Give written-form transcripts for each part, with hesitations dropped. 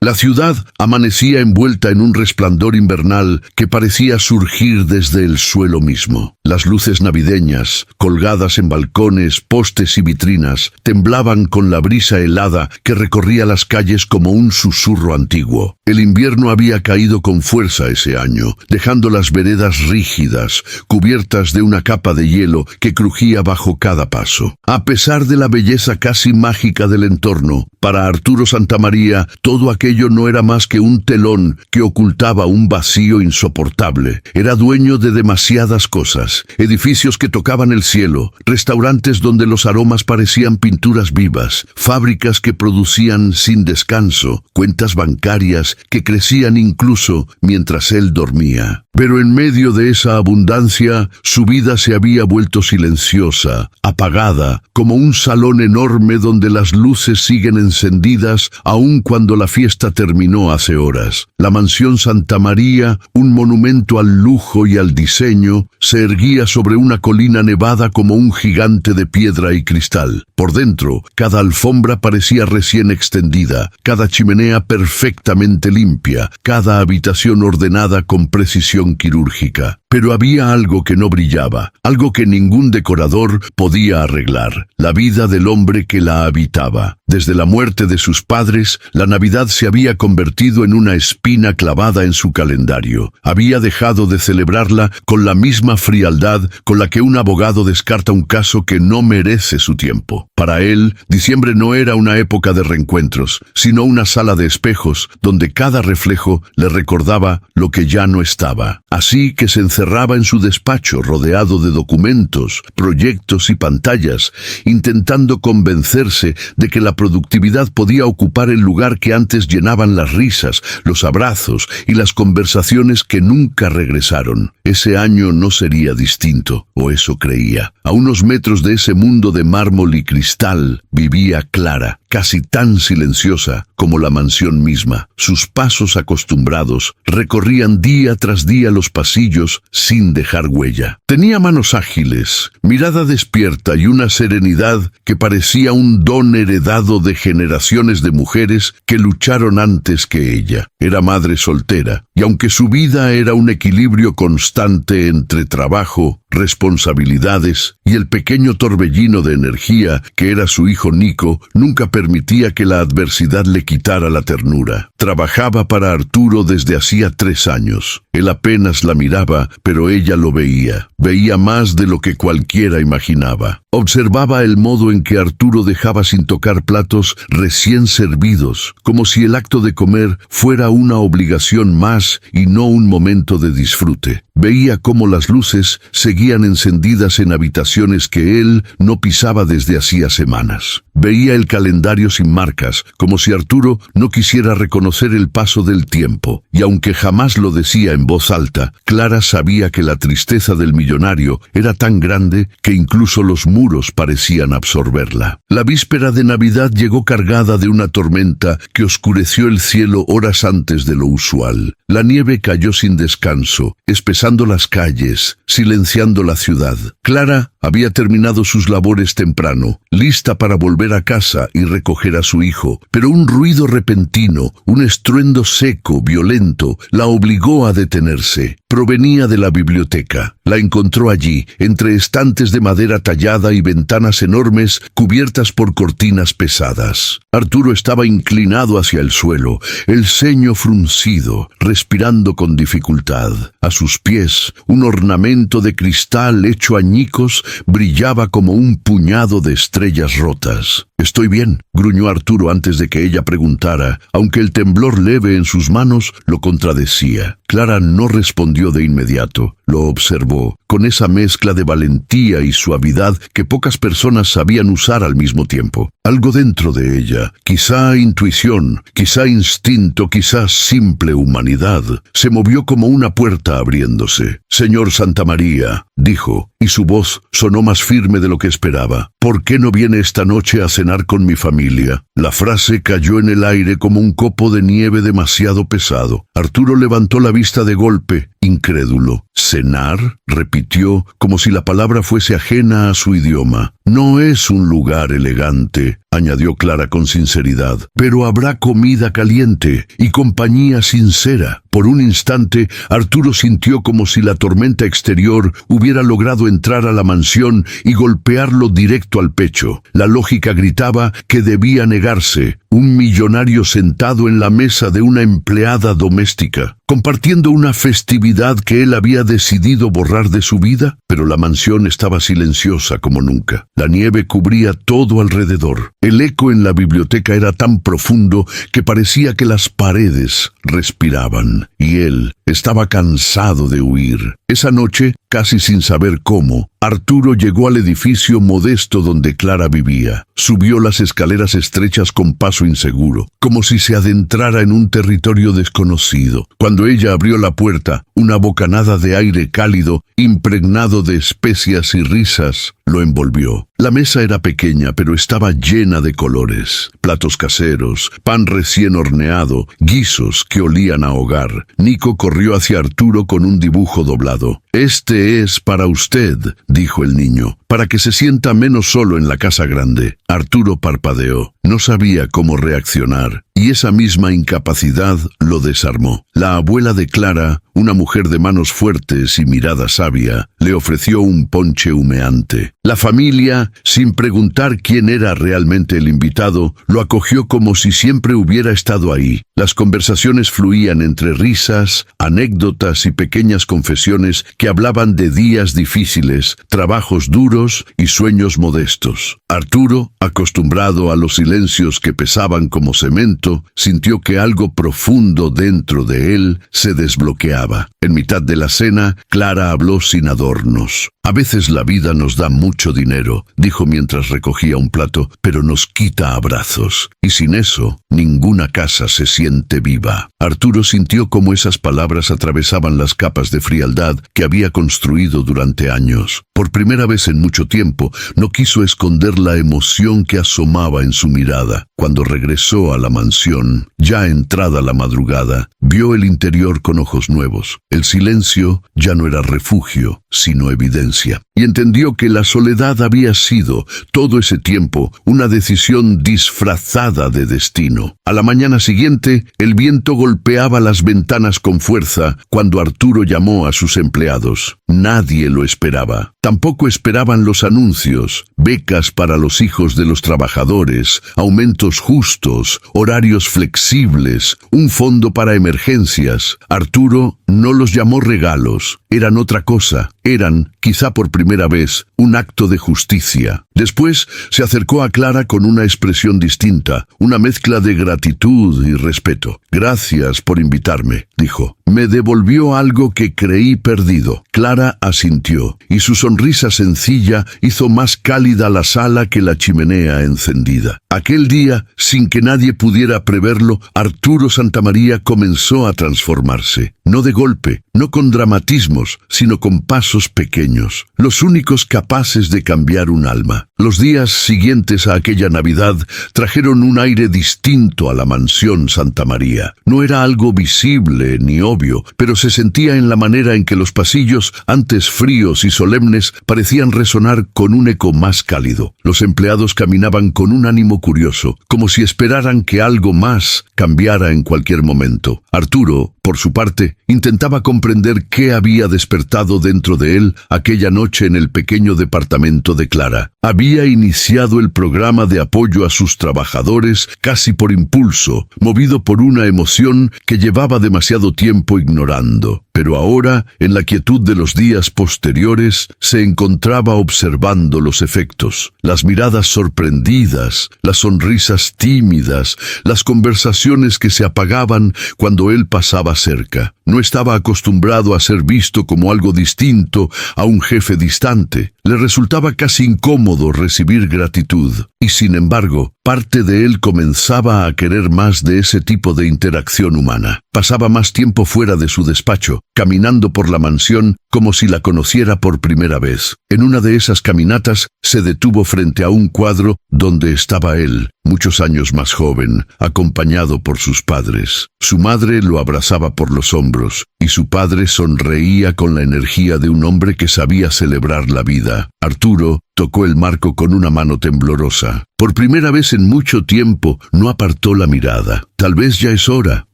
La ciudad amanecía envuelta en un resplandor invernal que parecía surgir desde el suelo mismo. Las luces navideñas, colgadas en balcones, postes y vitrinas, temblaban con la brisa helada que recorría las calles como un susurro antiguo. El invierno había caído con fuerza ese año, dejando las veredas rígidas, cubiertas de una capa de hielo que crujía bajo cada paso. A pesar de la belleza casi mágica del entorno, para Arturo Santamaría todo aquello no era más que un telón que ocultaba un vacío insoportable. Era dueño de demasiadas cosas: edificios que tocaban el cielo, restaurantes donde los aromas parecían pinturas vivas, fábricas que producían sin descanso, cuentas bancarias que crecían incluso mientras él dormía. Pero en medio de esa abundancia, su vida se había vuelto silenciosa, apagada, como un salón enorme donde las luces siguen encendidas aun cuando la fiesta terminó hace horas. La mansión Santamaría, un monumento al lujo y al diseño, se erguía sobre una colina nevada como un gigante de piedra y cristal. Por dentro, cada alfombra parecía recién extendida, cada chimenea perfectamente limpia, cada habitación ordenada con precisión quirúrgica. Pero había algo que no brillaba, algo que ningún decorador podía arreglar: la vida del hombre que la habitaba. Desde la muerte de sus padres, la Navidad se había convertido en una espina clavada en su calendario. Había dejado de celebrarla con la misma frialdad con la que un abogado descarta un caso que no merece su tiempo. Para él, diciembre no era una época de reencuentros, sino una sala de espejos donde cada reflejo le recordaba lo que ya no estaba. Así que se encerraba en su despacho rodeado de documentos, proyectos y pantallas, intentando convencerse de que la productividad podía ocupar el lugar que antes llenaban las risas, los abrazos y las conversaciones que nunca regresaron. Ese año no sería distinto, o eso creía. A unos metros de ese mundo de mármol y cristal vivía Clara, casi tan silenciosa como la mansión misma. Sus pasos acostumbrados recorrían día tras día los pasillos sin dejar huella. Tenía manos ágiles, mirada despierta y una serenidad que parecía un don heredado de generaciones de mujeres que lucharon antes que ella. Era madre soltera, y aunque su vida era un equilibrio constante entre trabajo, responsabilidades y el pequeño torbellino de energía que era su hijo Nico, nunca permitía que la adversidad le quitara la ternura. Trabajaba para Arturo desde hacía 3 años. Él apenas la miraba, pero ella lo veía. Veía más de lo que cualquiera imaginaba. Observaba el modo en que Arturo dejaba sin tocar platos recién servidos, como si el acto de comer fuera una obligación más y no un momento de disfrute. Veía cómo las luces seguían encendidas en habitaciones que él no pisaba desde hacía semanas. Veía el calendario sin marcas, como si Arturo no quisiera reconocer el paso del tiempo. Y aunque jamás lo decía en voz alta, Clara sabía que la tristeza del millonario era tan grande que incluso los muros parecían absorberla. La víspera de Navidad llegó cargada de una tormenta que oscureció el cielo horas antes de lo usual. La nieve cayó sin descanso, espesando las calles, silenciando la ciudad. Clara había terminado sus labores temprano, lista para volver a casa y recoger a su hijo, pero un ruido repentino, un estruendo seco, violento, la obligó a detenerse. Provenía de la biblioteca. La encontró allí, entre estantes de madera tallada y ventanas enormes cubiertas por cortinas pesadas. Arturo estaba inclinado hacia el suelo, el ceño fruncido, respirando con dificultad. A sus pies, un ornamento de cristal hecho añicos brillaba como un puñado de estrellas rotas. «Estoy bien», gruñó Arturo antes de que ella preguntara, aunque el temblor leve en sus manos lo contradecía. Clara no respondió de inmediato. Lo observó, con esa mezcla de valentía y suavidad que pocas personas sabían usar al mismo tiempo. Algo dentro de ella, quizá intuición, quizá instinto, quizá simple humanidad, se movió como una puerta abriéndose. «Señor Santamaría», dijo, y su voz sonó más firme de lo que esperaba. «¿Por qué no viene esta noche a cenar con mi familia?» La frase cayó en el aire como un copo de nieve demasiado pesado. Arturo levantó la vista de golpe incrédulo. «¿Cenar?», repitió, como si la palabra fuese ajena a su idioma. «No es un lugar elegante», añadió Clara con sinceridad, «pero habrá comida caliente y compañía sincera». Por un instante, Arturo sintió como si la tormenta exterior hubiera logrado entrar a la mansión y golpearlo directo al pecho. La lógica gritaba que debía negarse. Un millonario sentado en la mesa de una empleada doméstica, compartiendo una festividad que él había decidido borrar de su vida. Pero la mansión estaba silenciosa como nunca. La nieve cubría todo alrededor. El eco en la biblioteca era tan profundo que parecía que las paredes respiraban, y él estaba cansado de huir. Esa noche, casi sin saber cómo, Arturo llegó al edificio modesto donde Clara vivía. Subió las escaleras estrechas con paso inseguro, como si se adentrara en un territorio desconocido. Cuando ella abrió la puerta, una bocanada de aire cálido, impregnado de especias y risas, lo envolvió. La mesa era pequeña, pero estaba llena de colores. Platos caseros, pan recién horneado, guisos que olían a hogar. Nico corrió hacia Arturo con un dibujo doblado. «Este es para usted», dijo el niño, «para que se sienta menos solo en la casa grande». Arturo parpadeó. No sabía cómo reaccionar, y esa misma incapacidad lo desarmó. La abuela de Clara, una mujer de manos fuertes y mirada sabia, le ofreció un ponche humeante. La familia, sin preguntar quién era realmente el invitado, lo acogió como si siempre hubiera estado ahí. Las conversaciones fluían entre risas, anécdotas y pequeñas confesiones que hablaban de días difíciles, trabajos duros y sueños modestos. Arturo, acostumbrado a los silencios que pesaban como cemento, sintió que algo profundo dentro de él se desbloqueaba. En mitad de la cena, Clara habló sin adornos. «A veces la vida nos da mucho dinero», dijo mientras recogía un plato, «pero nos quita abrazos. Y sin eso, ninguna casa se siente viva». Arturo sintió cómo esas palabras atravesaban las capas de frialdad que había construido durante años. Por primera vez en mucho tiempo, no quiso esconder la emoción que asomaba en su mirada. Cuando regresó a la mansión, ya entrada la madrugada, vio el interior con ojos nuevos. El silencio ya no era refugio, sino evidencia. Y entendió que la soledad había sido, todo ese tiempo, una decisión disfrazada de destino. A la mañana siguiente, el viento golpeaba las ventanas con fuerza cuando Arturo llamó a sus empleados. Nadie lo esperaba. Tampoco esperaban los anuncios, becas para los hijos de los trabajadores, aumentos justos, horarios flexibles, un fondo para emergencias. Arturo no los llamó regalos, eran otra cosa, eran, quizá por primera vez, un acto de justicia. Después se acercó a Clara con una expresión distinta, una mezcla de gratitud y respeto. «Gracias por invitarme», dijo. «Me devolvió algo que creí perdido». Clara asintió, y su sonrisa sencilla hizo más cálida la sala que la chimenea encendida. Aquel día, sin que nadie pudiera preverlo, Arturo Santamaría comenzó a transformarse. No de golpe, no con dramatismos, sino con pasos pequeños, los únicos capaces de cambiar un alma. Los días siguientes a aquella Navidad trajeron un aire distinto a la mansión Santamaría. No era algo visible ni obvio, pero se sentía en la manera en que los pasillos, antes fríos y solemnes, parecían resonar con un eco más cálido. Los empleados caminaban con un ánimo curioso, como si esperaran que algo más cambiara en cualquier momento. Arturo, por su parte, intentaba comprender qué había despertado dentro de él aquella noche en el pequeño departamento de Clara. Había iniciado el programa de apoyo a sus trabajadores casi por impulso, movido por una emoción que llevaba demasiado tiempo ignorando. Pero ahora, en la quietud de los días posteriores, se encontraba observando los efectos. Las miradas sorprendidas, las sonrisas tímidas, las conversaciones que se apagaban cuando él pasaba cerca. No estaba acostumbrado a ser visto como algo distinto a un jefe distante. Le resultaba casi incómodo recibir gratitud. Y sin embargo, parte de él comenzaba a querer más de ese tipo de interacción humana. Pasaba más tiempo fuera de su despacho, caminando por la mansión como si la conociera por primera vez. En una de esas caminatas se detuvo frente a un cuadro donde estaba él, muchos años más joven, acompañado por sus padres. Su madre lo abrazaba por los hombros, y su padre sonreía con la energía de un hombre que sabía celebrar la vida. Arturo tocó el marco con una mano temblorosa. Por primera vez en mucho tiempo no apartó la mirada. Tal vez ya es hora,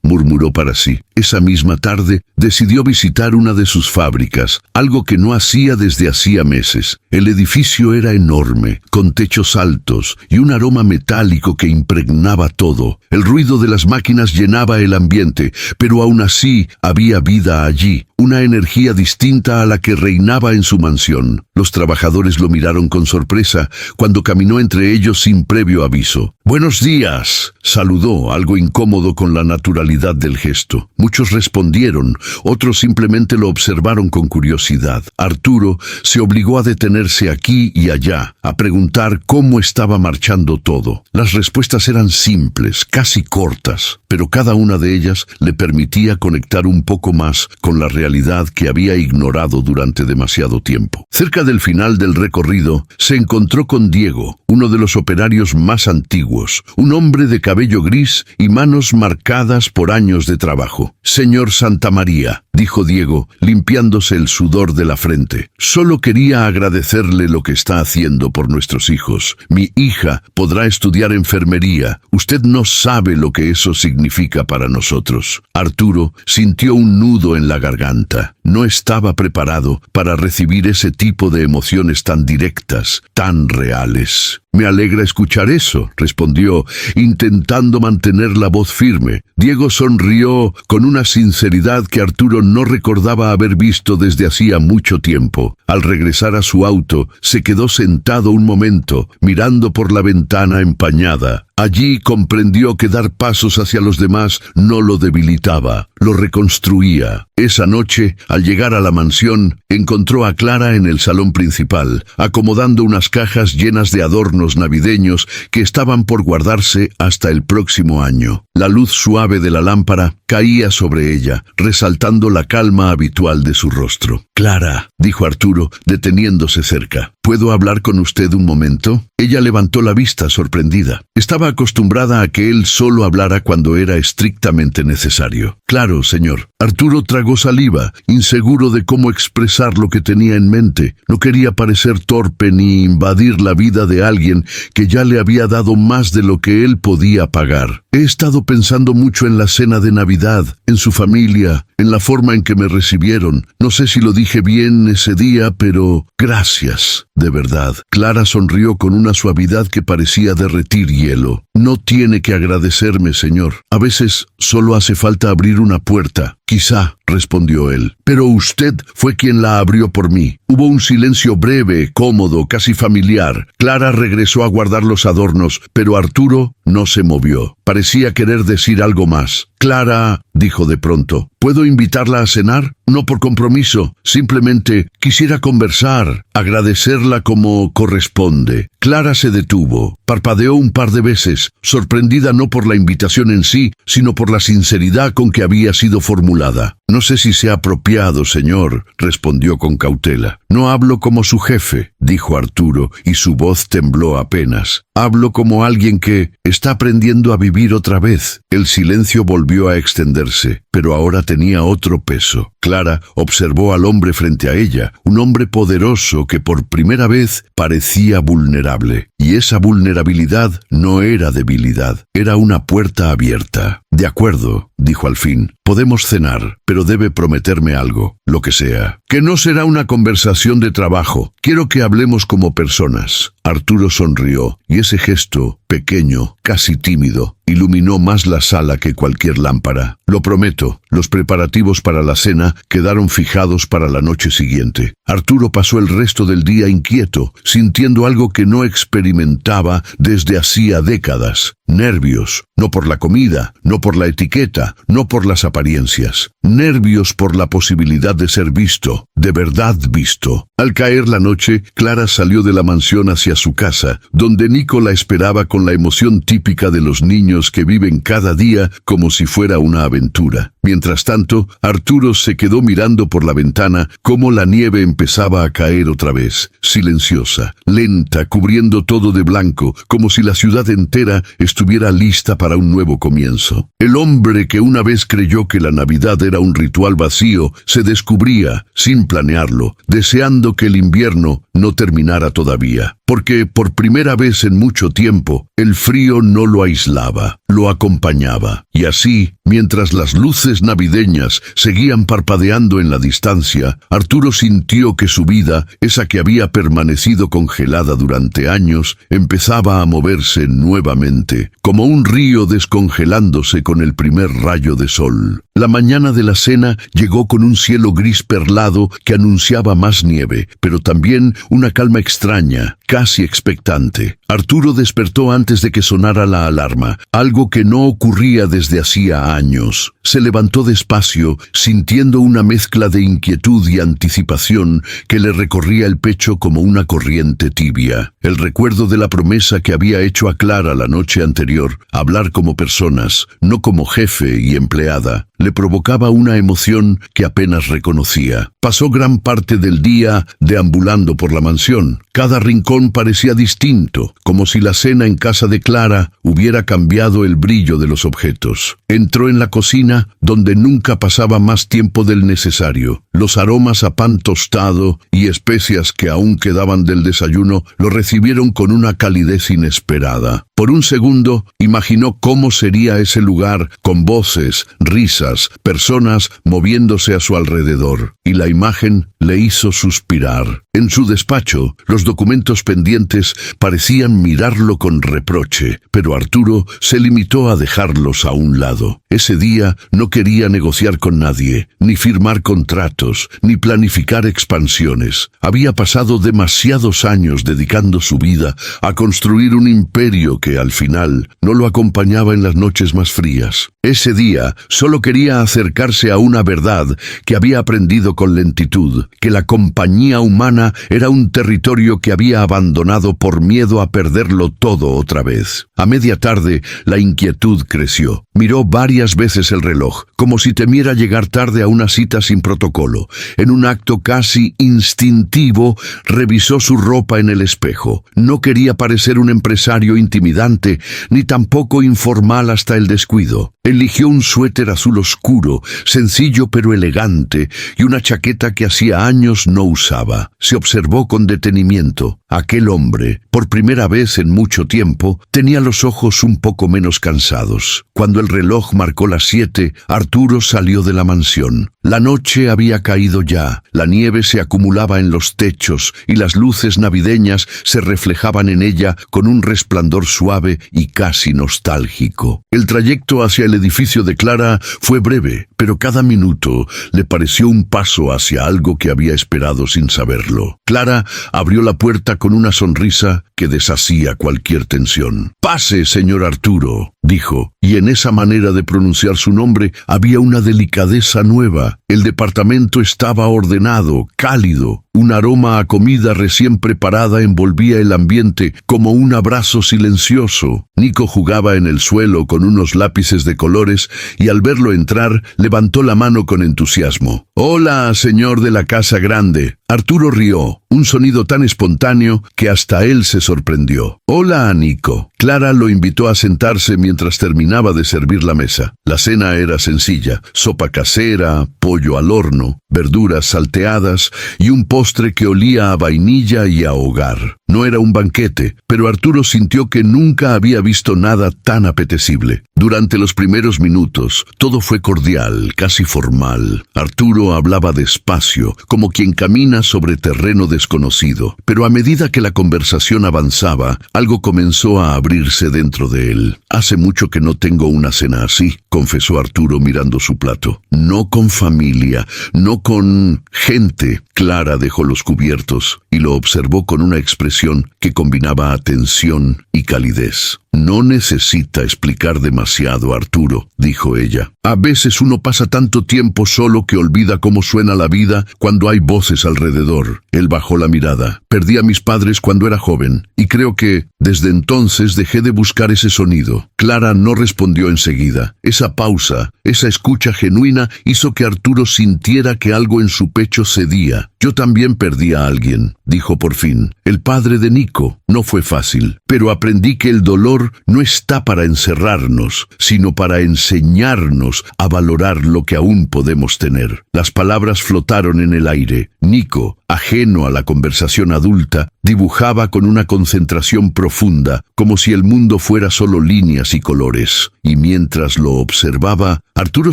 murmuró para sí. Esa misma tarde decidió visitar una de sus fábricas, algo que no hacía desde hacía meses. El edificio era enorme, con techos altos y un aroma metálico que impregnaba todo. El ruido de las máquinas llenaba el ambiente, pero aún así había vida allí, una energía distinta a la que reinaba en su mansión. Los trabajadores lo miraron con sorpresa cuando caminó entre ellos sin previo aviso. «Buenos días», saludó, algo incómodo con la naturalidad del gesto. Muchos respondieron, otros simplemente lo observaron con curiosidad. Arturo se obligó a detenerse aquí y allá, a preguntar cómo estaba marchando todo. Las respuestas eran simples, casi cortas, pero cada una de ellas le permitía conectar un poco más con la realidad que había ignorado durante demasiado tiempo. Cerca del final del recorrido, se encontró con Diego, uno de los operarios más antiguos, un hombre de cabello gris y manos marcadas por años de trabajo. «Señor Santamaría», dijo Diego, limpiándose el sudor de la frente, «solo quería agradecerle lo que está haciendo por nuestros hijos. Mi hija podrá estudiar enfermería. Usted no sabe lo que eso significa para nosotros». Arturo sintió un nudo en la garganta. No estaba preparado para recibir ese tipo de emociones tan directas, tan reales. «Me alegra escuchar eso», respondió, intentando mantener la voz firme. Diego sonrió con una sinceridad que Arturo no recordaba haber visto desde hacía mucho tiempo. Al regresar a su auto, se quedó sentado un momento, mirando por la ventana empañada. Allí comprendió que dar pasos hacia los demás no lo debilitaba, lo reconstruía. Esa noche, al llegar a la mansión, encontró a Clara en el salón principal, acomodando unas cajas llenas de adornos navideños que estaban por guardarse hasta el próximo año. La luz suave de la lámpara caía sobre ella, resaltando la calma habitual de su rostro. «Clara», dijo Arturo, deteniéndose cerca, «¿puedo hablar con usted un momento?» Ella levantó la vista sorprendida. Estaba acostumbrada a que él solo hablara cuando era estrictamente necesario. «Claro, señor». Arturo tragó saliva, inseguro de cómo expresar lo que tenía en mente. No quería parecer torpe ni invadir la vida de alguien que ya le había dado más de lo que él podía pagar. «He estado pensando mucho en la cena de Navidad, en su familia, en la forma en que me recibieron. No sé si lo dije bien ese día, pero gracias, de verdad». Clara sonrió con una suavidad que parecía derretir hielo. «No tiene que agradecerme, señor. A veces solo hace falta abrir una puerta». «Quizá», respondió él, «pero usted fue quien la abrió por mí». Hubo un silencio breve, cómodo, casi familiar. Clara regresó a guardar los adornos, pero Arturo no se movió. Parecía querer decir algo más. «Clara», dijo de pronto, «¿puedo invitarla a cenar? No por compromiso, simplemente quisiera conversar, agradecerla como corresponde». Clara se detuvo, parpadeó un par de veces, sorprendida no por la invitación en sí, sino por la sinceridad con que había sido formulada. «No sé si sea apropiado, señor», respondió con cautela. «No hablo como su jefe», dijo Arturo, y su voz tembló apenas. «Hablo como alguien que está aprendiendo a vivir otra vez». El silencio volvió a extenderse, pero ahora tenía otro peso. Clara observó al hombre frente a ella, un hombre poderoso que por primera vez parecía vulnerable. Y esa vulnerabilidad no era debilidad, era una puerta abierta. «De acuerdo», dijo al fin, «podemos cenar, pero debe prometerme algo, lo que sea. Que no será una conversación de trabajo. Quiero que hablemos como personas». Arturo sonrió, y ese gesto, pequeño, casi tímido, iluminó más la sala que cualquier lámpara. «Lo prometo». Los preparativos para la cena quedaron fijados para la noche siguiente. Arturo pasó el resto del día inquieto, sintiendo algo que no experimentaba desde hacía décadas. Nervios, no por la comida, no por la etiqueta, no por las apariencias. Nervios por la posibilidad de ser visto, de verdad visto. Al caer la noche, Clara salió de la mansión hacia su casa, donde Nico la esperaba con la emoción típica de los niños que viven cada día como si fuera una aventura. Mientras tanto, Arturo se quedó mirando por la ventana cómo la nieve empezaba a caer otra vez, silenciosa, lenta, cubriendo todo de blanco, como si la ciudad entera estuviera lista para un nuevo comienzo. El hombre que una vez creyó que la Navidad era un ritual vacío, se descubría, sin planearlo, deseando que el invierno no terminara todavía. Porque por primera vez en mucho tiempo, el frío no lo aislaba, lo acompañaba. Y así, mientras las luces navideñas seguían parpadeando en la distancia, Arturo sintió que su vida, esa que había permanecido congelada durante años, empezaba a moverse nuevamente, como un río descongelándose con el primer rayo de sol. La mañana de la cena llegó con un cielo gris perlado que anunciaba más nieve, pero también una calma extraña, casi expectante. Arturo despertó antes de que sonara la alarma, algo que no ocurría desde hacía años. Se levantó despacio, sintiendo una mezcla de inquietud y anticipación que le recorría el pecho como una corriente tibia. El recuerdo de la promesa que había hecho a Clara la noche anterior, hablar como personas, no como jefe y empleada, le provocaba una emoción que apenas reconocía. Pasó gran parte del día deambulando por la mansión. Cada rincón parecía distinto, como si la cena en casa de Clara hubiera cambiado el brillo de los objetos. Entró en la cocina, donde nunca pasaba más tiempo del necesario. Los aromas a pan tostado y especias que aún quedaban del desayuno lo recibieron con una calidez inesperada. Por un segundo, imaginó cómo sería ese lugar, con voces, risas, personas moviéndose a su alrededor, y la imagen le hizo suspirar. En su despacho, los documentos pendientes parecían mirarlo con reproche, pero Arturo se limitó a dejarlos a un lado. Ese día no quería negociar con nadie, ni firmar contratos, ni planificar expansiones. Había pasado demasiados años dedicando su vida a construir un imperio que al final no lo acompañaba en las noches más frías. Ese día solo quería acercarse a una verdad que había aprendido con lentitud, que la compañía humana era un territorio que había abandonado por miedo a perderlo todo otra vez. A media tarde, la inquietud creció. Miró varias veces el reloj, como si temiera llegar tarde a una cita sin protocolo. En un acto casi instintivo, revisó su ropa en el espejo. No quería parecer un empresario intimidante, ni tampoco informal hasta el descuido. Eligió un suéter azul oscuro, sencillo pero elegante, y una chaqueta que hacía años no usaba. Se observó con detenimiento. Aquel hombre, por primera vez en mucho tiempo, tenía los ojos un poco menos cansados. Cuando el reloj marcó las 7, Arturo salió de la mansión. La noche había caído ya, la nieve se acumulaba en los techos y las luces navideñas se reflejaban en ella con un resplandor suave y casi nostálgico. El trayecto hacia el edificio de Clara fue breve, pero cada minuto le pareció un paso hacia algo que había esperado sin saberlo. Clara abrió la puerta con una sonrisa que deshacía cualquier tensión. «Pase, señor Arturo», dijo, y en esa manera de pronunciar su nombre había una delicadeza nueva. El departamento estaba ordenado, cálido. Un aroma a comida recién preparada envolvía el ambiente como un abrazo silencioso. Nico jugaba en el suelo con unos lápices de colores y al verlo entrar, levantó la mano con entusiasmo. «Hola, señor de la casa grande». Arturo rió, un sonido tan espontáneo que hasta él se sorprendió. «Hola, Nico». Clara lo invitó a sentarse mientras terminaba de servir la mesa. La cena era sencilla: sopa casera, pollo al horno, verduras salteadas y un postre que olía a vainilla y a hogar. No era un banquete, pero Arturo sintió que nunca había visto nada tan apetecible. Durante los primeros minutos, todo fue cordial, casi formal. Arturo hablaba despacio, como quien camina sobre terreno desconocido. Pero a medida que la conversación avanzaba, algo comenzó a abrirse dentro de él. «Hace mucho que no tengo una cena así», confesó Arturo mirando su plato. «No con familia, no con gente». Clara dejó los cubiertos y lo observó con una expresión que combinaba atención y calidez. No necesita explicar demasiado, Arturo, dijo ella. A veces uno pasa tanto tiempo solo que olvida cómo suena la vida cuando hay voces alrededor. Él bajó la mirada. Perdí a mis padres cuando era joven, y creo que, desde entonces, dejé de buscar ese sonido. Clara no respondió enseguida. Esa pausa, esa escucha genuina, hizo que Arturo sintiera que algo en su pecho cedía. Yo también perdí a alguien, dijo por fin. El padre de Nico. No fue fácil, pero aprendí que el dolor no está para encerrarnos, sino para enseñarnos a valorar lo que aún podemos tener. Las palabras flotaron en el aire. Nico, ajeno a la conversación adulta, dibujaba con una concentración profunda, como si el mundo fuera solo líneas y colores. Y mientras lo observaba, Arturo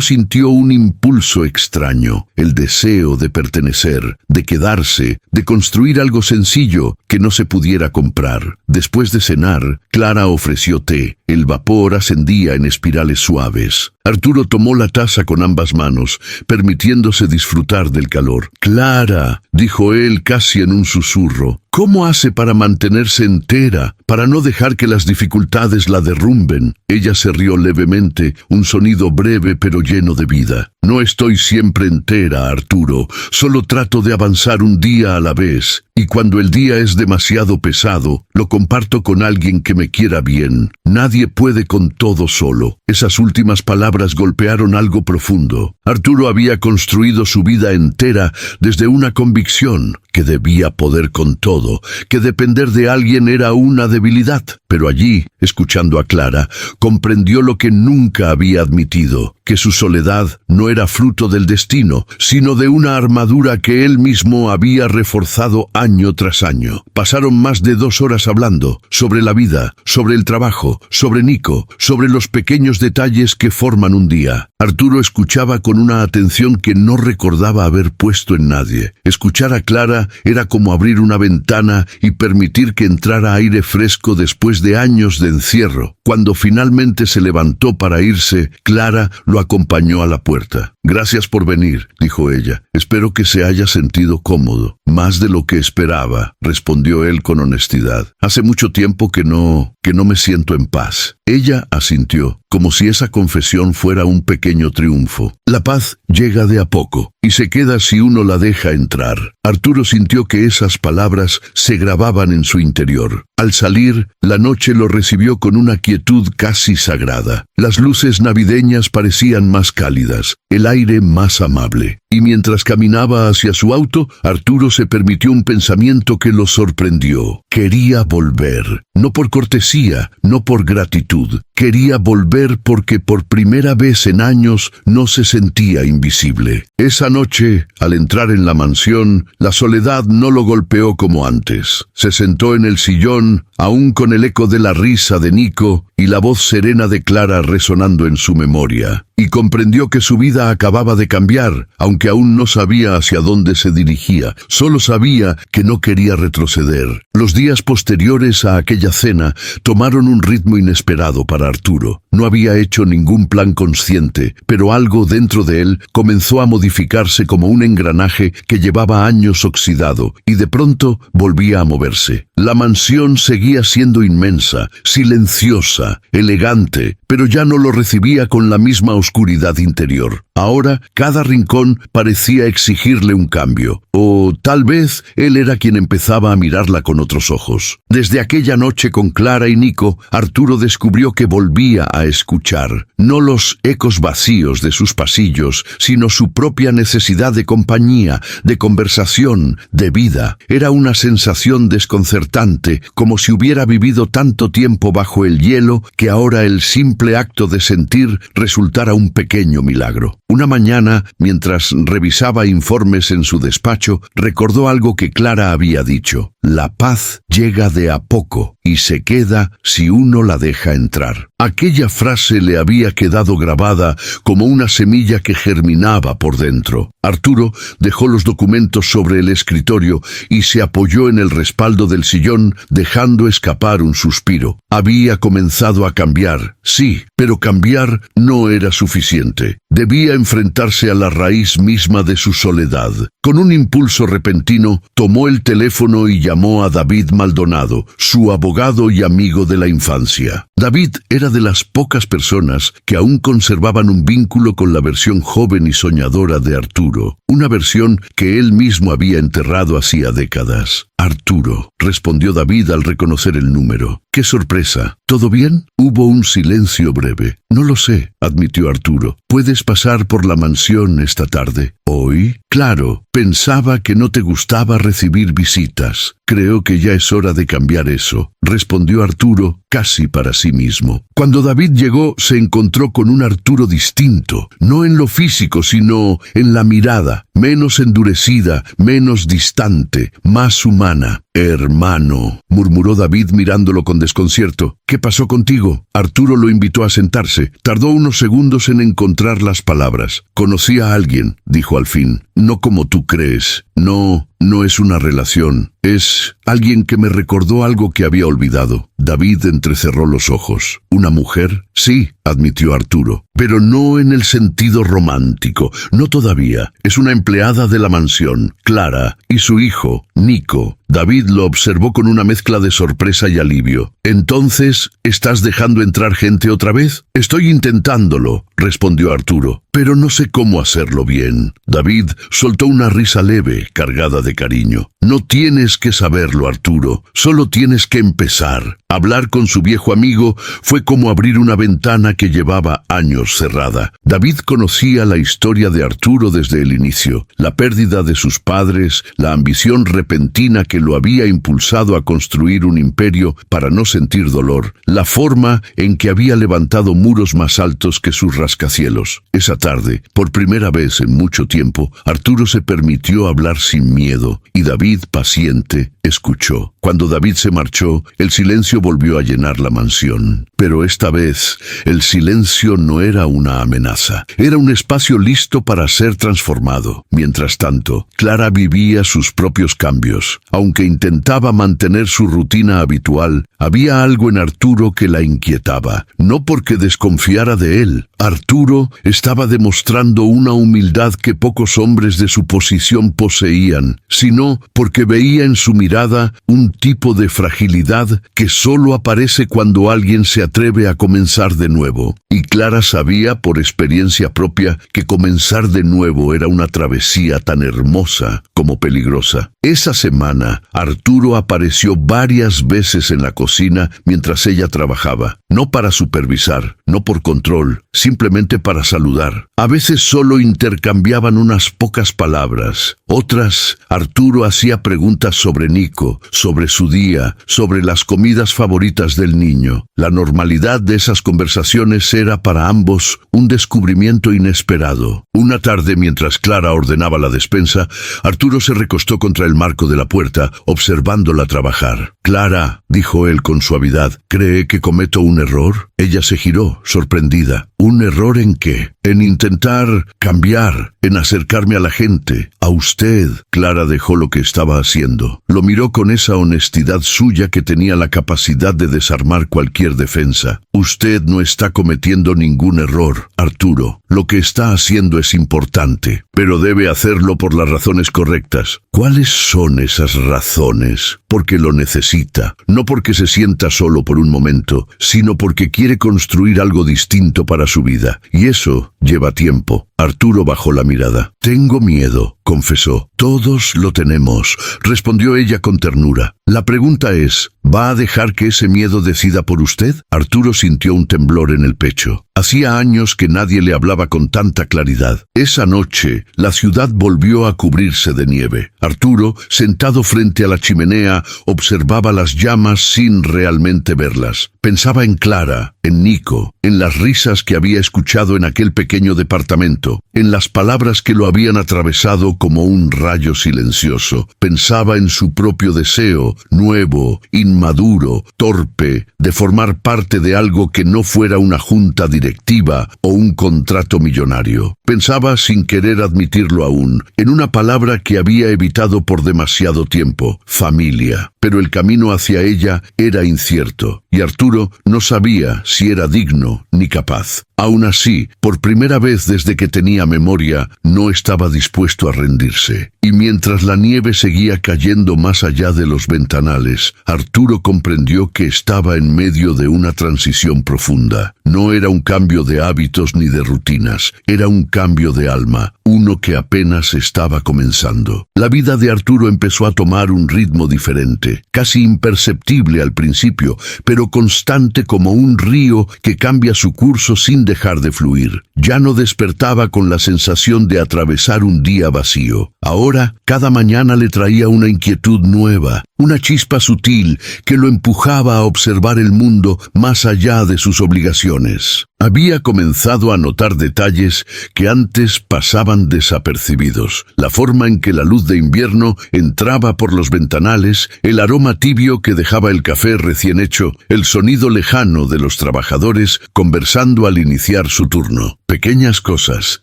sintió un impulso extraño, el deseo de pertenecer, de quedarse, de construir algo sencillo que no se pudiera comprar. Después de cenar, Clara ofreció té. El vapor ascendía en espirales suaves. Arturo tomó la taza con ambas manos, permitiéndose disfrutar del calor. «Clara», dijo él casi en un susurro, «¿cómo hace para mantenerse entera, para no dejar que las dificultades la derrumben?» Ella se rió levemente, un sonido breve pero lleno de vida. «No estoy siempre entera, Arturo, solo trato de avanzar un día a la vez, y cuando el día es demasiado pesado, lo comparto con alguien que me quiera bien. Nadie puede con todo solo». Esas últimas palabras golpearon algo profundo. Arturo había construido su vida entera desde una convicción, que debía poder con todo, que depender de alguien era una debilidad. Pero allí, escuchando a Clara, comprendió lo que nunca había admitido, que su soledad no era fruto del destino, sino de una armadura que él mismo había reforzado año tras año. Pasaron más de 2 horas hablando, sobre la vida, sobre el trabajo, sobre Nico, sobre los pequeños detalles que forman un día. Arturo escuchaba con una atención que no recordaba haber puesto en nadie. Escuchar a Clara era como abrir una ventana y permitir que entrara aire fresco después de años de encierro. Cuando finalmente se levantó para irse, Clara lo acompañó a la puerta. «Gracias por venir», dijo ella. «Espero que se haya sentido cómodo». «Más de lo que esperaba», respondió él con honestidad. «Hace mucho tiempo que no me siento en paz». Ella asintió, como si esa confesión fuera un pequeño triunfo. La paz llega de a poco, y se queda si uno la deja entrar. Arturo sintió que esas palabras se grababan en su interior. Al salir, la noche lo recibió con una quietud casi sagrada. Las luces navideñas parecían más cálidas, el aire más amable. Y mientras caminaba hacia su auto, Arturo se permitió un pensamiento que lo sorprendió. Quería volver, no por cortesía, no por gratitud. Quería volver porque por primera vez en años no se sentía invisible. Esa noche, al entrar en la mansión, la soledad no lo golpeó como antes. Se sentó en el sillón, aún con el eco de la risa de Nico y la voz serena de Clara resonando en su memoria. Y comprendió que su vida acababa de cambiar, aunque aún no sabía hacia dónde se dirigía. Solo sabía que no quería retroceder. Los días posteriores a aquella cena tomaron un ritmo inesperado para Arturo. No había hecho ningún plan consciente, pero algo dentro de él comenzó a modificarse como un engranaje que llevaba años oxidado, y de pronto volvía a moverse. La mansión seguía siendo inmensa, silenciosa, elegante, pero ya no lo recibía con la misma oscuridad interior. Ahora, cada rincón parecía exigirle un cambio, o tal vez él era quien empezaba a mirarla con otros ojos. Desde aquella noche con Clara y Nico, Arturo descubrió que volvía a escuchar, no los ecos vacíos de sus pasillos, sino su propia necesidad de compañía, de conversación, de vida. Era una sensación desconcertante, como si hubiera vivido tanto tiempo bajo el hielo que ahora el simple acto de sentir resultara un pequeño milagro. Una mañana, mientras revisaba informes en su despacho, recordó algo que Clara había dicho. La paz llega de a poco y se queda si uno la deja entrar. Aquella frase le había quedado grabada como una semilla que germinaba por dentro. Arturo dejó los documentos sobre el escritorio y se apoyó en el respaldo del sillón, dejando escapar un suspiro. Había comenzado a cambiar, sí, pero cambiar no era suficiente. Debía enfrentarse a la raíz misma de su soledad. Con un impulso repentino, tomó el teléfono y llamó a David Maldonado, su abogado y amigo de la infancia. David era de las pocas personas que aún conservaban un vínculo con la versión joven y soñadora de Arturo, una versión que él mismo había enterrado hacía décadas. Arturo, respondió David al reconocer el número. ¡Qué sorpresa! ¿Todo bien? Hubo un silencio breve. No lo sé, admitió Arturo. ¿Puedes pasar por la mansión esta tarde? ¿Hoy? Claro, pensaba que no te gustaba recibir visitas. Creo que ya es hora de cambiar eso, respondió Arturo, casi para sí mismo. Cuando David llegó, se encontró con un Arturo distinto, no en lo físico, sino en la mirada, menos endurecida, menos distante, más humana. «Hermano», murmuró David mirándolo con desconcierto. «¿Qué pasó contigo?» Arturo lo invitó a sentarse. Tardó unos segundos en encontrar las palabras. «Conocí a alguien», dijo al fin. «No como tú crees. No es una relación. Es alguien que me recordó algo que había olvidado». David entrecerró los ojos. «¿Una mujer?» «Sí», admitió Arturo, «pero no en el sentido romántico. No todavía. Es una empleada de la mansión, Clara, y su hijo, Nico». David lo observó con una mezcla de sorpresa y alivio. «¿Entonces, estás dejando entrar gente otra vez?» «Estoy intentándolo», respondió Arturo, «pero no sé cómo hacerlo bien». David soltó una risa leve, cargada de cariño. «No tienes que saberlo, Arturo. Solo tienes que empezar». Hablar con su viejo amigo fue como abrir una ventana que llevaba años cerrada. David conocía la historia de Arturo desde el inicio, la pérdida de sus padres, la ambición repentina que lo había impulsado a construir un imperio para no sentir dolor, la forma en que había levantado muros más altos que sus rascacielos. Esa tarde, por primera vez en mucho tiempo, Arturo se permitió hablar sin miedo, y David, paciente, escuchó. Cuando David se marchó, el silencio volvió a llenar la mansión. Pero esta vez, el silencio no era una amenaza. Era un espacio listo para ser transformado. Mientras tanto, Clara vivía sus propios cambios. Aunque intentaba mantener su rutina habitual, había algo en Arturo que la inquietaba. No porque desconfiara de él. Arturo estaba demostrando una humildad que pocos hombres de su posición poseían, sino porque veía en su mirada un tipo de fragilidad que solo aparece cuando alguien se atreve a comenzar de nuevo. Y Clara sabía por experiencia propia que comenzar de nuevo era una travesía tan hermosa como peligrosa. Esa semana, Arturo apareció varias veces en la cocina mientras ella trabajaba, no para supervisar, no por control, simplemente para saludar. A veces solo intercambiaban unas pocas palabras. Otras, Arturo hacía preguntas sobre Nico, sobre su día, sobre las comidas favoritas del niño. La normalidad de esas conversaciones era para ambos un descubrimiento inesperado. Una tarde, mientras Clara ordenaba la despensa, Arturo se recostó contra el marco de la puerta, observándola trabajar. «Clara», dijo él con suavidad, «¿cree que cometo un error?» Ella se giró, sorprendida. ¿Un error en qué? En intentar cambiar, en acercarme a la gente, a usted. Clara dejó lo que estaba haciendo. Lo miró con esa honestidad suya que tenía la capacidad de desarmar cualquier defensa. Usted no está cometiendo ningún error, Arturo. Lo que está haciendo es importante, pero debe hacerlo por las razones correctas. ¿Cuáles son esas razones? Porque lo necesita, no porque se sienta solo por un momento, sino porque quiere construir algo distinto para su vida, y eso lleva tiempo. Arturo bajó la mirada. «Tengo miedo», confesó. «Todos lo tenemos», respondió ella con ternura. «La pregunta es, ¿va a dejar que ese miedo decida por usted?» Arturo sintió un temblor en el pecho. Hacía años que nadie le hablaba con tanta claridad. Esa noche, la ciudad volvió a cubrirse de nieve. Arturo, sentado frente a la chimenea, observaba las llamas sin realmente verlas. Pensaba en Clara, en Nico, en las risas que había escuchado en aquel pequeño departamento, en las palabras que lo habían atravesado como un rayo silencioso. Pensaba en su propio deseo nuevo, inmaduro, torpe, de formar parte de algo que no fuera una junta directiva o un contrato millonario. Pensaba, sin querer admitirlo aún, en una palabra que había evitado por demasiado tiempo: familia. Pero el camino hacia ella era incierto, y Arturo no sabía si era digno ni capaz. Aún así, por primera vez desde que tenía memoria, no estaba dispuesto a rendirse. Y mientras la nieve seguía cayendo más allá de los ventanales, Arturo comprendió que estaba en medio de una transición profunda. No era un cambio de hábitos ni de rutinas, era un cambio de alma, uno que apenas estaba comenzando. La vida de Arturo empezó a tomar un ritmo diferente, casi imperceptible al principio, pero constante como un río que cambia su curso sin dejar de fluir. Ya no despertaba con la sensación de atravesar un día vacío. Ahora, cada mañana le traía una inquietud nueva, una chispa sutil que lo empujaba a observar el mundo más allá de sus obligaciones. Había comenzado a notar detalles que antes pasaban desapercibidos. La forma en que la luz de invierno entraba por los ventanales, el aroma tibio que dejaba el café recién hecho, el sonido lejano de los trabajadores conversando al iniciar su turno. Pequeñas cosas,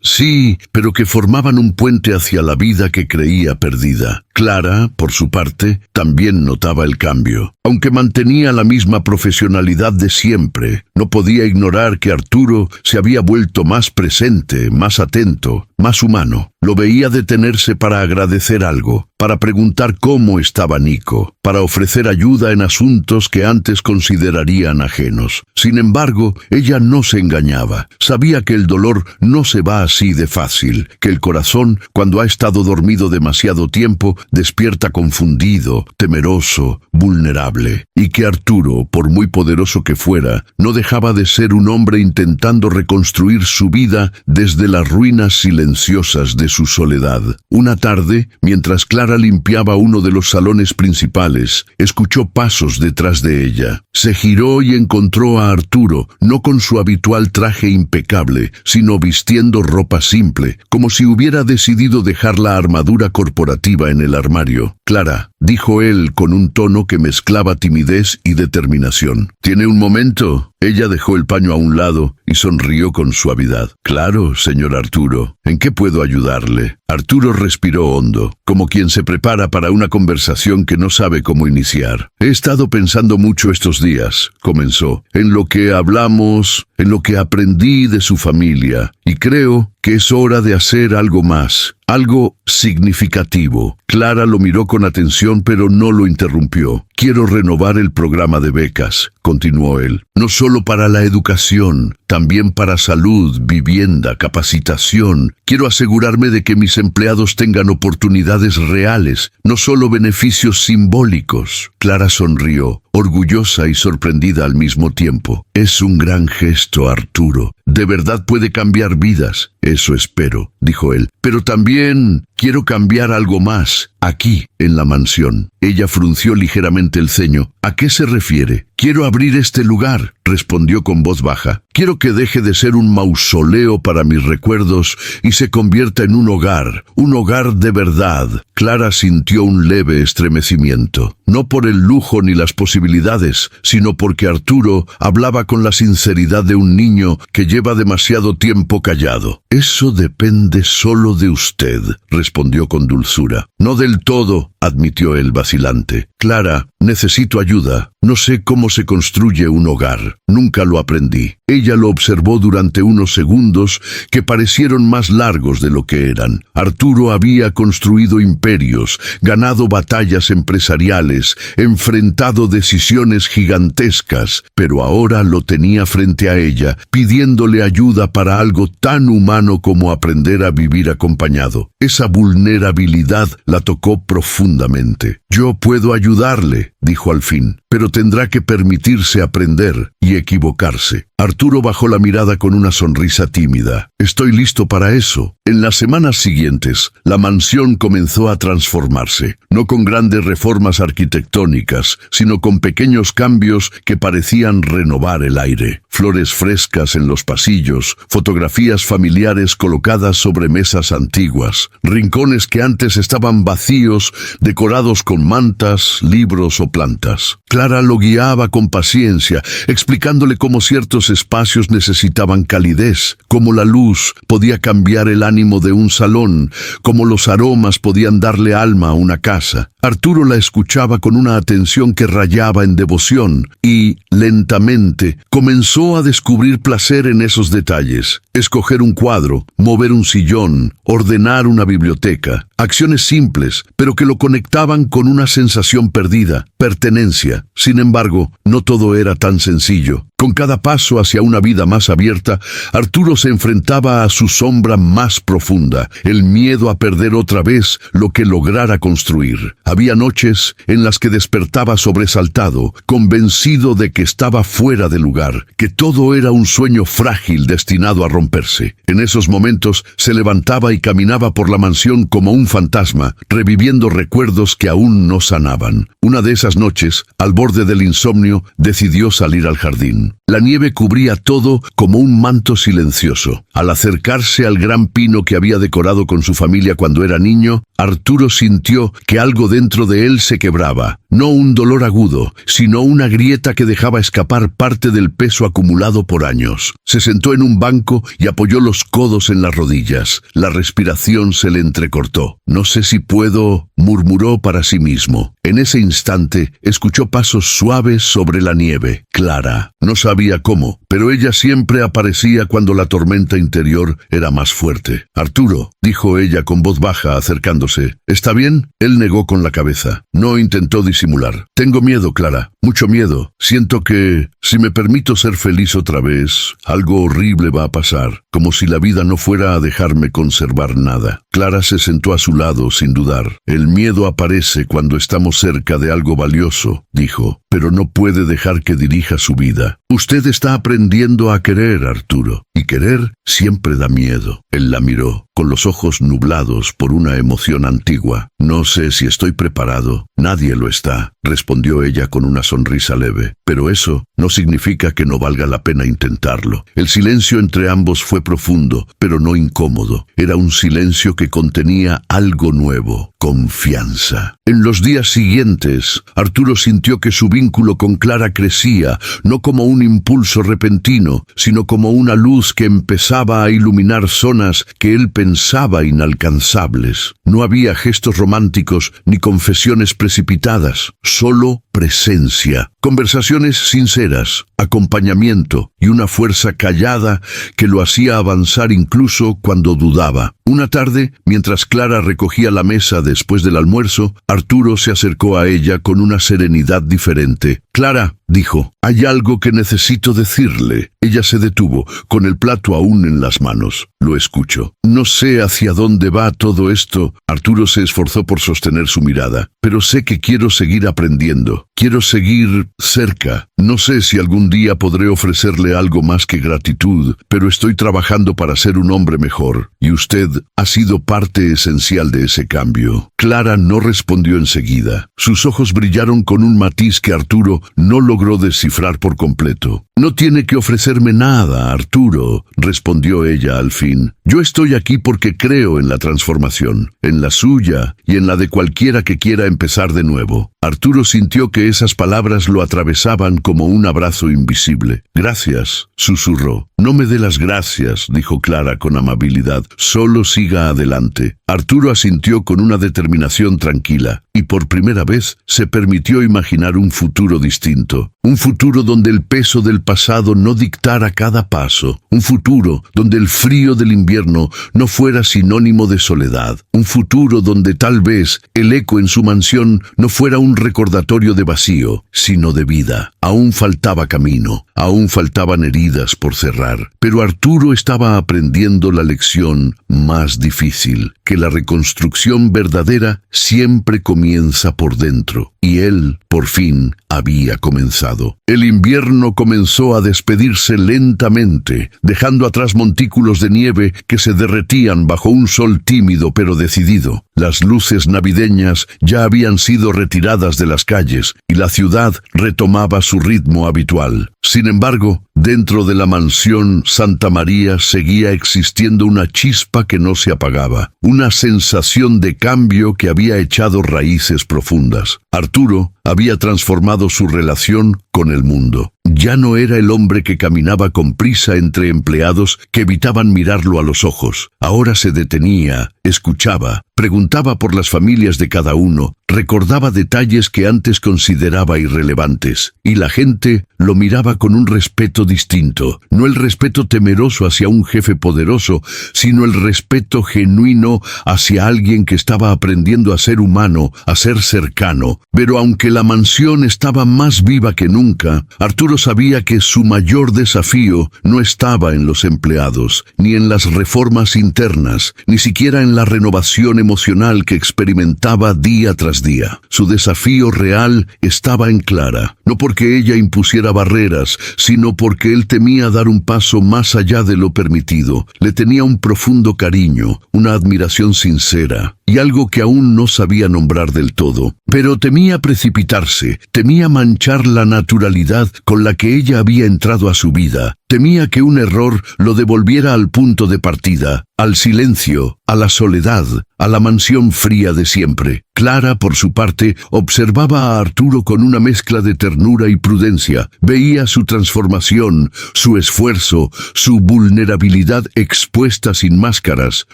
sí, pero que formaban un puente hacia la vida que creía perdida. Clara, por su parte, también notaba el cambio. Aunque mantenía la misma profesionalidad de siempre, no podía ignorar que Arturo se había vuelto más presente, más atento, más humano. Lo veía detenerse para agradecer algo, para preguntar cómo estaba Nico, para ofrecer ayuda en asuntos que antes considerarían ajenos. Sin embargo, ella no se engañaba. Sabía que el dolor no se va así de fácil, que el corazón, cuando ha estado dormido demasiado tiempo, despierta confundido, temeroso, vulnerable, y que Arturo, por muy poderoso que fuera, no dejaba de ser un hombre intentando reconstruir su vida desde las ruinas silenciosas de su soledad. Una tarde, mientras Clara limpiaba uno de los salones principales, escuchó pasos detrás de ella. Se giró y encontró a Arturo, no con su habitual traje impecable, sino vistiendo ropa simple, como si hubiera decidido dejar la armadura corporativa en el armario. «Clara», dijo él con un tono que mezclaba timidez y determinación. «¿Tiene un momento?» Ella dejó el paño a un lado y sonrió con suavidad. «Claro, señor Arturo. ¿En qué puedo ayudarle?» Arturo respiró hondo, como quien se prepara para una conversación que no sabe cómo iniciar. «He estado pensando mucho estos días», comenzó, «en lo que hablamos, en lo que aprendí de su familia, y creo que es hora de hacer algo más, algo significativo». Clara lo miró con atención, pero no lo interrumpió. «Quiero renovar el programa de becas», continuó él. «No solo para la educación, también para salud, vivienda, capacitación. Quiero asegurarme de que mis empleados tengan oportunidades reales, no solo beneficios simbólicos». Clara sonrió, orgullosa y sorprendida al mismo tiempo. «Es un gran gesto, Arturo. De verdad puede cambiar vidas». «Eso espero», dijo él. «Pero también quiero cambiar algo más, aquí, en la mansión». Ella frunció ligeramente el ceño. «¿A qué se refiere?» «Quiero abrir este lugar», respondió con voz baja. «Quiero que deje de ser un mausoleo para mis recuerdos y se convierta en un hogar de verdad». Clara sintió un leve estremecimiento, no por el lujo ni las posibilidades, sino porque Arturo hablaba con la sinceridad de un niño que lleva demasiado tiempo callado. «Eso depende solo de usted», respondió con dulzura. «No del todo», admitió él vacilante. «Clara, necesito ayuda. No sé cómo se construye un hogar. Nunca lo aprendí». Ella lo observó durante unos segundos que parecieron más largos de lo que eran. Arturo había construido imperios, ganado batallas empresariales, enfrentado decisiones gigantescas, pero ahora lo tenía frente a ella, pidiéndole ayuda para algo tan humano como aprender a vivir acompañado. Esa vulnerabilidad la tocó profundamente. «Yo puedo ayudarle», dijo al fin, «pero tendrá que permitirse aprender y equivocarse». Arturo bajó la mirada con una sonrisa tímida. Estoy listo para eso. En las semanas siguientes, la mansión comenzó a transformarse, no con grandes reformas arquitectónicas, sino con pequeños cambios que parecían renovar el aire. Flores frescas en los pasillos, fotografías familiares colocadas sobre mesas antiguas, rincones que antes estaban vacíos, decorados con mantas, libros o plantas. Clara lo guiaba con paciencia, explicándole cómo ciertos espacios necesitaban calidez, cómo la luz podía cambiar el ánimo de un salón, cómo los aromas podían darle alma a una casa. Arturo la escuchaba con una atención que rayaba en devoción y, lentamente, comenzó a descubrir placer en esos detalles. Escoger un cuadro, mover un sillón, ordenar una biblioteca. Acciones simples, pero que lo conectaban con una sensación perdida, pertenencia. Sin embargo, no todo era tan sencillo. Con cada paso hacia una vida más abierta, Arturo se enfrentaba a su sombra más profunda, el miedo a perder otra vez lo que lograra construir. Había noches en las que despertaba sobresaltado, convencido de que estaba fuera de lugar, que todo era un sueño frágil destinado a romperse. En esos momentos se levantaba y caminaba por la mansión como un fantasma, reviviendo recuerdos que aún no sanaban. Una de esas noches, al borde del insomnio, decidió salir al jardín. La nieve cubría todo como un manto silencioso. Al acercarse al gran pino que había decorado con su familia cuando era niño, Arturo sintió que algo dentro de él se quebraba. No un dolor agudo, sino una grieta que dejaba escapar parte del peso acumulado por años. Se sentó en un banco y apoyó los codos en las rodillas. La respiración se le entrecortó. «No sé si puedo», murmuró para sí mismo. En ese instante, escuchó pasos suaves sobre la nieve. Clara. No sabía cómo, pero ella siempre aparecía cuando la tormenta interior era más fuerte. «Arturo», dijo ella con voz baja acercándose. «¿Está bien?». Él negó con la cabeza. No intentó disimular. «Tengo miedo, Clara, mucho miedo. Siento que, si me permito ser feliz otra vez, algo horrible va a pasar, como si la vida no fuera a dejarme conservar nada». Clara se sentó a su lado sin dudar. «El miedo aparece cuando estamos cerca de algo valioso», dijo, «pero no puede dejar que dirija su vida. Usted está aprendiendo a querer, Arturo, y querer siempre da miedo». Él la miró, con los ojos nublados por una emoción antigua. «No sé si estoy preparado. Nadie lo está», respondió ella con una sonrisa leve. «Pero eso no significa que no valga la pena intentarlo». El silencio entre ambos fue profundo, pero no incómodo. Era un silencio que contenía algo nuevo, confianza. En los días siguientes, Arturo sintió que su vínculo con Clara crecía, no como un impulso repentino, sino como una luz que empezaba a iluminar zonas que él pensaba inalcanzables. No había gestos románticos ni confesiones precipitadas, solo presencia, conversaciones sinceras, acompañamiento y una fuerza callada que lo hacía avanzar incluso cuando dudaba. Una tarde, mientras Clara recogía la mesa después del almuerzo, Arturo se acercó a ella con una serenidad diferente. «Clara», dijo, «hay algo que necesito decirle». Ella se detuvo, con el plato aún en las manos. «Lo escucho». «No sé hacia dónde va todo esto». Arturo se esforzó por sostener su mirada. «Pero sé que quiero seguir aprendiendo. Quiero seguir cerca. No sé si algún día podré ofrecerle algo más que gratitud, pero estoy trabajando para ser un hombre mejor. Y usted ha sido parte esencial de ese cambio». Clara no respondió enseguida. Sus ojos brillaron con un matiz que Arturo no logró descifrar por completo. «No tiene que ofrecerme nada, Arturo», respondió ella al fin. «Yo estoy aquí porque creo en la transformación, en la suya y en la de cualquiera que quiera empezar de nuevo». Arturo sintió que esas palabras lo atravesaban como un abrazo invisible. «Gracias», susurró. «No me dé las gracias», dijo Clara con amabilidad. «Solo siga adelante». Arturo asintió con una determinación tranquila, y por primera vez se permitió imaginar un futuro distinto. Un futuro donde el peso del pasado no dictara cada paso. Un futuro donde el frío del invierno no fuera sinónimo de soledad. Un futuro donde tal vez el eco en su mansión no fuera un recordatorio de vacío, sino de vida. Aún faltaba camino, aún faltaban heridas por cerrar, pero Arturo estaba aprendiendo la lección más difícil, que la reconstrucción verdadera siempre comienza por dentro. y él, por fin, había comenzado. El invierno comenzó a despedirse lentamente, dejando atrás montículos de nieve que se derretían bajo un sol tímido pero decidido. Las luces navideñas ya habían sido retiradas de las calles y la ciudad retomaba su ritmo habitual. Sin embargo, dentro de la mansión Santa María seguía existiendo una chispa que no se apagaba, una sensación de cambio que había echado raíces profundas. Arturo había transformado su relación con el mundo. Ya no era el hombre que caminaba con prisa entre empleados que evitaban mirarlo a los ojos. Ahora se detenía, escuchaba, preguntaba por las familias de cada uno, recordaba detalles que antes consideraba irrelevantes, y la gente lo miraba con un respeto distinto, no el respeto temeroso hacia un jefe poderoso, sino el respeto genuino hacia alguien que estaba aprendiendo a ser humano, a ser cercano. Pero aunque la mansión estaba más viva que nunca, Arturo sabía que su mayor desafío no estaba en los empleados, ni en las reformas internas, ni siquiera en la renovación emocional que experimentaba día tras día. Su desafío real estaba en Clara, no porque ella impusiera barreras, sino porque él temía dar un paso más allá de lo permitido. Le tenía un profundo cariño, una admiración sincera, y algo que aún no sabía nombrar del todo. Pero temía precipitarse, temía manchar la naturalidad con la que ella había entrado a su vida. Temía que un error lo devolviera al punto de partida, al silencio, a la soledad, a la mansión fría de siempre. Clara, por su parte, observaba a Arturo con una mezcla de ternura y prudencia. Veía su transformación, su esfuerzo, su vulnerabilidad expuesta sin máscaras.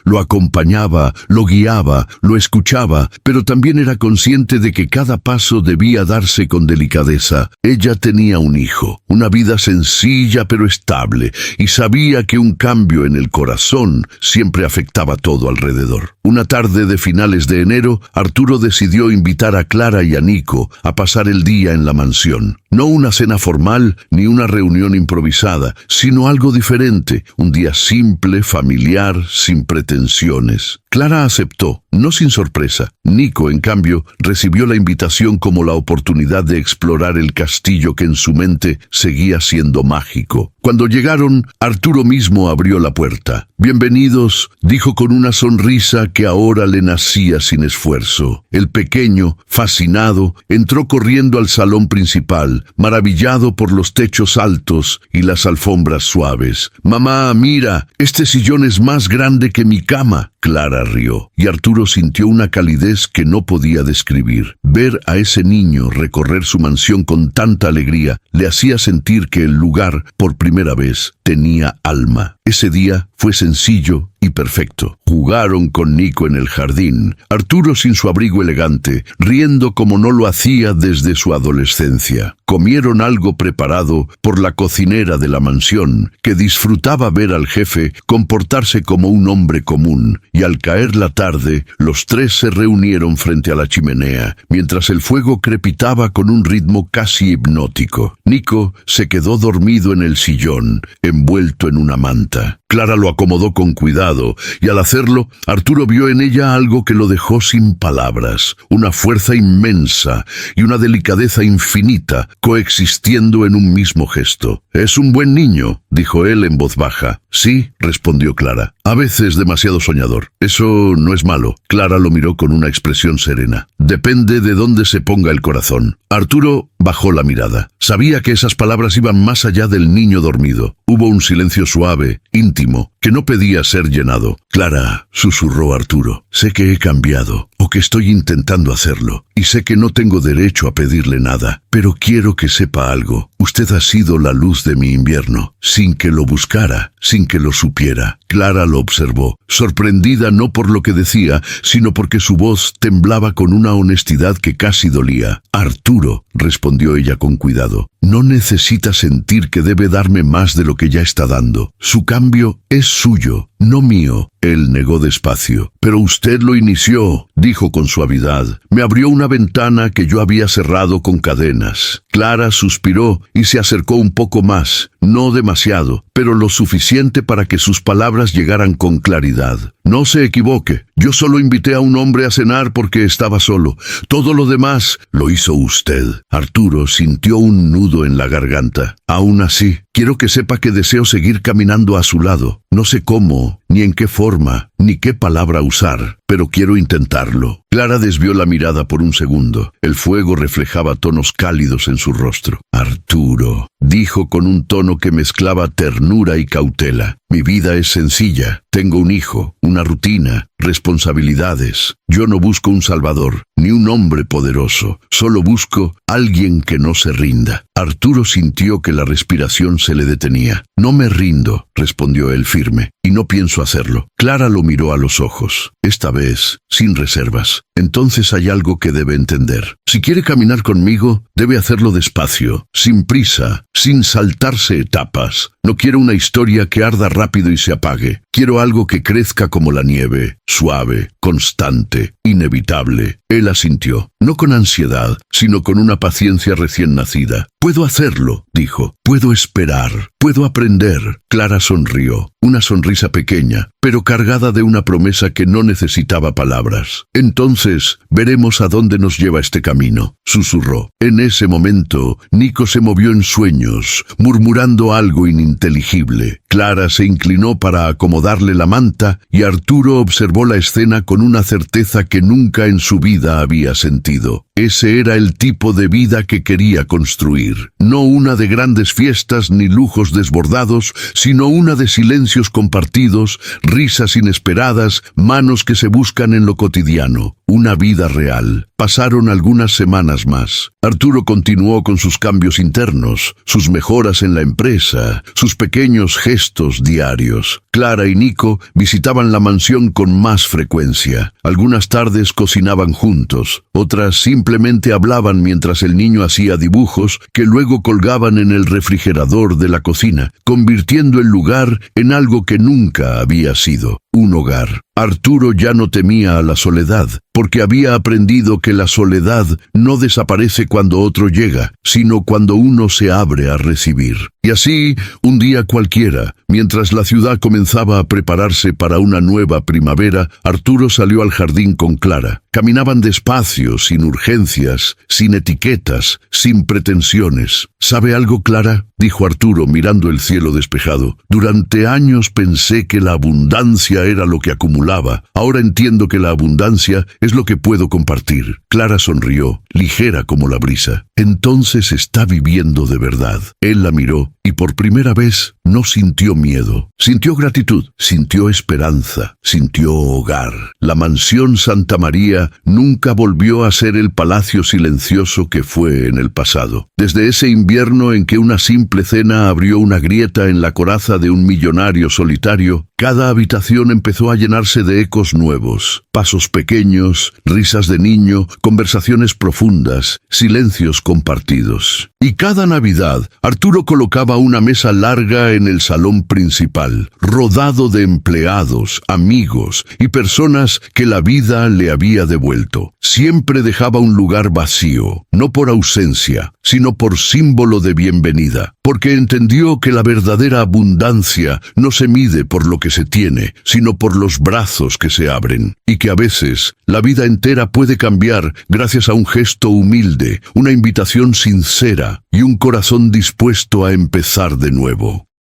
Lo acompañaba, lo guiaba, lo escuchaba, pero también era consciente de que cada paso debía darse con delicadeza. Ella tenía un hijo, una vida sencilla pero estable, y sabía que un cambio en el corazón siempre afectaba todo alrededor. Una tarde de finales de enero, Arturo decidió invitar a Clara y a Nico a pasar el día en la mansión. No una cena formal ni una reunión improvisada, sino algo diferente, un día simple, familiar, sin pretensiones. Clara aceptó, no sin sorpresa. Nico, en cambio, recibió la invitación como la oportunidad de explorar el castillo que en su mente seguía siendo mágico. Cuando llegaron, Arturo mismo abrió la puerta. «Bienvenidos», dijo con una sonrisa que ahora le nacía sin esfuerzo. El pequeño, fascinado, entró corriendo al salón principal, maravillado por los techos altos y las alfombras suaves. «Mamá, mira, este sillón es más grande que mi cama». Clara rió, y Arturo sintió una calidez que no podía describir. Ver a ese niño recorrer su mansión con tanta alegría le hacía sentir que el lugar, por primera vez, tenía alma. Ese día fue sencillo y perfecto. Jugaron con Nico en el jardín, Arturo sin su abrigo elegante, riendo como no lo hacía desde su adolescencia. Comieron algo preparado por la cocinera de la mansión, que disfrutaba ver al jefe comportarse como un hombre común, y al caer la tarde, los tres se reunieron frente a la chimenea, mientras el fuego crepitaba con un ritmo casi hipnótico. Nico se quedó dormido en el sillón, envuelto en una manta. Clara lo acomodó con cuidado, y al hacerlo, Arturo vio en ella algo que lo dejó sin palabras, una fuerza inmensa y una delicadeza infinita, coexistiendo en un mismo gesto. «Es un buen niño», dijo él en voz baja. «Sí», respondió Clara. «A veces demasiado soñador. Eso no es malo». Clara lo miró con una expresión serena. «Depende de dónde se ponga el corazón». Arturo bajó la mirada. Sabía que esas palabras iban más allá del niño dormido. Hubo un silencio suave, íntimo, que no pedía ser llenado. «Clara», susurró Arturo, «sé que he cambiado, o que estoy intentando hacerlo, y sé que no tengo derecho a pedirle nada, pero quiero que sepa algo. Usted ha sido la luz de mi invierno, sin que lo buscara, sin que lo supiera». Clara lo observó, sorprendida no por lo que decía, sino porque su voz temblaba con una honestidad que casi dolía. «Arturo», respondió ella con cuidado, «no necesita sentir que debe darme más de lo que ya está dando. Su cambio es suyo, no mío». Él negó despacio. «Pero usted lo inició», dijo con suavidad. «Me abrió una ventana que yo había cerrado con cadenas». Clara suspiró y se acercó un poco más. no demasiado, pero lo suficiente para que sus palabras llegaran con claridad. No se equivoque, yo solo invité a un hombre a cenar porque estaba solo. Todo lo demás lo hizo usted. Arturo sintió un nudo en la garganta. Aún así, quiero que sepa que deseo seguir caminando a su lado. No sé cómo, ni en qué forma, ni qué palabra usar, pero quiero intentarlo. Clara desvió la mirada por un segundo. El fuego reflejaba tonos cálidos en su rostro. Arturo, dijo con un tono que mezclaba ternura y cautela. Mi vida es sencilla. Tengo un hijo, una rutina, responsabilidades. Yo no busco un salvador, ni un hombre poderoso. Solo busco alguien que no se rinda. Arturo sintió que la respiración se le detenía. No me rindo, respondió él firme, y no pienso hacerlo. Clara lo miró a los ojos, esta vez sin reservas. Entonces hay algo que debe entender. Si quiere caminar conmigo, debe hacerlo despacio, sin prisa, sin saltarse etapas. No quiero una historia que arda rápido y se apague. Quiero algo que crezca como la nieve, suave, constante, inevitable. Él asintió, no con ansiedad, sino con una paciencia recién nacida. Puedo hacerlo, dijo. Puedo esperar. Puedo aprender. Clara sonrió, una sonrisa pequeña, pero cargada de una promesa que no necesitaba palabras. Entonces, veremos a dónde nos lleva este camino, susurró. En ese momento, Nico se movió en sueños, murmurando algo ininteligible. Clara se inclinó para acomodarle la manta y Arturo observó la escena con una certeza que nunca en su vida había sentido. Ese era el tipo de vida que quería construir. No una de grandes fiestas ni lujos desbordados, sino una de silencios compartidos, risas inesperadas, manos que se buscan en lo cotidiano. Una vida real. Pasaron algunas semanas más. Arturo continuó con sus cambios internos, sus mejoras en la empresa, sus pequeños gestos diarios. Clara y Nico visitaban la mansión con más frecuencia. Algunas tardes cocinaban juntos, otras simplemente hablaban mientras el niño hacía dibujos que luego colgaban en el refrigerador de la cocina, convirtiendo el lugar en algo que nunca había sido, un hogar. Arturo ya no temía a la soledad, porque había aprendido que la soledad no desaparece cuando otro llega, sino cuando uno se abre a recibir. Y así, un día cualquiera, mientras la ciudad comenzaba a prepararse para una nueva primavera, Arturo salió al jardín con Clara. Caminaban despacio, sin urgencias, sin etiquetas, sin pretensiones. ¿Sabe algo, Clara?, dijo Arturo mirando el cielo despejado. Durante años pensé que la abundancia era lo que acumulaba. Ahora entiendo que la abundancia es lo que puedo compartir. Clara sonrió, ligera como la brisa. Entonces está viviendo de verdad. Él la miró y por primera vez no sintió miedo. Sintió gratitud, sintió esperanza, sintió hogar. La mansión Santa María nunca volvió a ser el palacio silencioso que fue en el pasado. Desde ese invierno en que una simple cena abrió una grieta en la coraza de un millonario solitario, cada habitación empezó a llenarse de ecos nuevos, pasos pequeños, risas de niño, conversaciones profundas, silencios compartidos. Y cada Navidad, Arturo colocaba una mesa larga en el salón principal, rodado de empleados, amigos y personas que la vida le había devuelto. Siempre dejaba un lugar vacío, no por ausencia, sino por símbolo de bienvenida, porque entendió que la verdadera abundancia no se mide por lo que se tiene, sino por los brazos que se abren, y que a veces la vida entera puede cambiar gracias a un gesto humilde, una invitación sincera y un corazón dispuesto a empezar de nuevo.